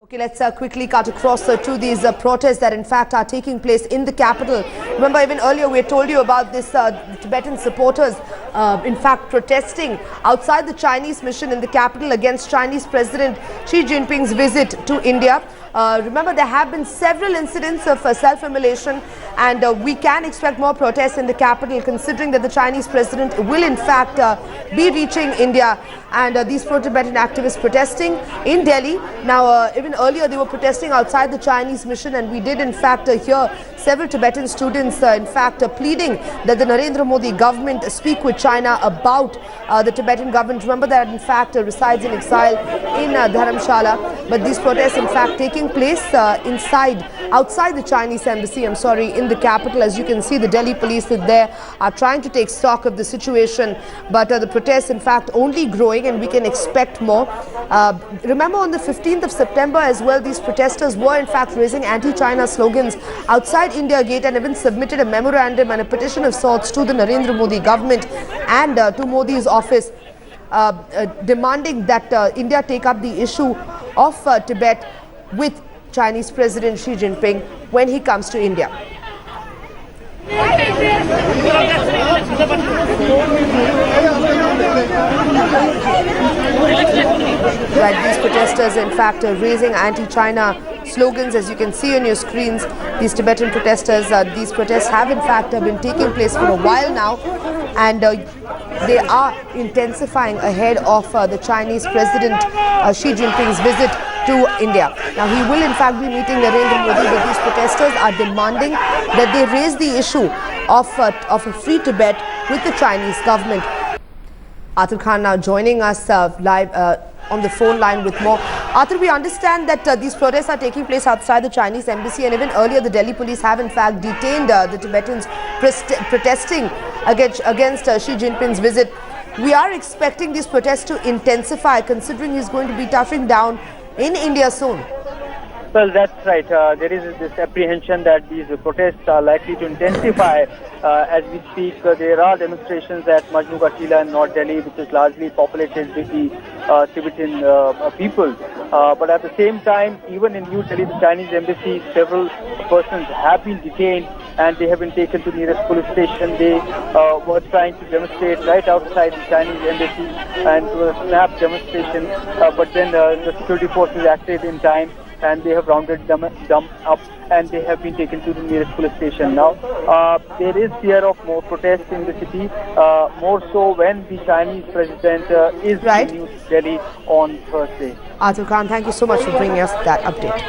Okay, let's quickly cut across to these protests that in fact are taking place in the capital. Remember, even earlier we had told you about this Tibetan supporters in fact protesting outside the Chinese mission in the capital against Chinese President Xi Jinping's visit to India. Remember, there have been several incidents of self-immolation, and we can expect more protests in the capital, considering that the Chinese president will in fact be reaching India. And these pro-Tibetan activists protesting in Delhi. Now, even earlier they were protesting outside the Chinese mission, and we did in fact hear several Tibetan students in fact pleading that the Narendra Modi government speak with China about the Tibetan government. Remember that in fact resides in exile in Dharamshala. But these protests in fact taking place outside the Chinese embassy, in the capital. As you can see, the Delhi police there are trying to take stock of the situation, but the protests in fact only growing, and we can expect more. Remember, on the 15th of September as well, these protesters were in fact raising anti-China slogans outside India Gate, and even submitted a memorandum and a petition of sorts to the Narendra Modi government and to Modi's office, demanding that India take up the issue of Tibet with Chinese President Xi Jinping when he comes to India. Right, these protesters in fact are raising anti-China slogans, as you can see on your screens. These Tibetan protesters, these protests have in fact been taking place for a while now, and they are intensifying ahead of the Chinese President Xi Jinping's visit to India. Now, he will in fact be meeting Narendra Modi, but these protesters are demanding that they raise the issue of a free Tibet with the Chinese government. Arthur Khan now joining us live on the phone line with more. Arthur, we understand that these protests are taking place outside the Chinese embassy, and even earlier the Delhi police have in fact detained the Tibetans protesting against Xi Jinping's visit. We are expecting these protests to intensify, considering he's going to be touching down in India soon. Well, that's right. There is this apprehension that these protests are likely to intensify. As we speak, there are demonstrations at Majnu Ka Tila in North Delhi, which is largely populated with the Tibetan people. But at the same time, even in New Delhi, the Chinese embassy, several persons have been detained and they have been taken to the nearest police station. They were trying to demonstrate right outside the Chinese embassy, and it was a snap demonstration. But then the security forces acted in time, and they have rounded them up, and they have been taken to the nearest police station. Now, there is fear of more protests in the city, more so when the Chinese president is in New Delhi on Thursday. Arthur Khan, thank you so much for bringing us that update.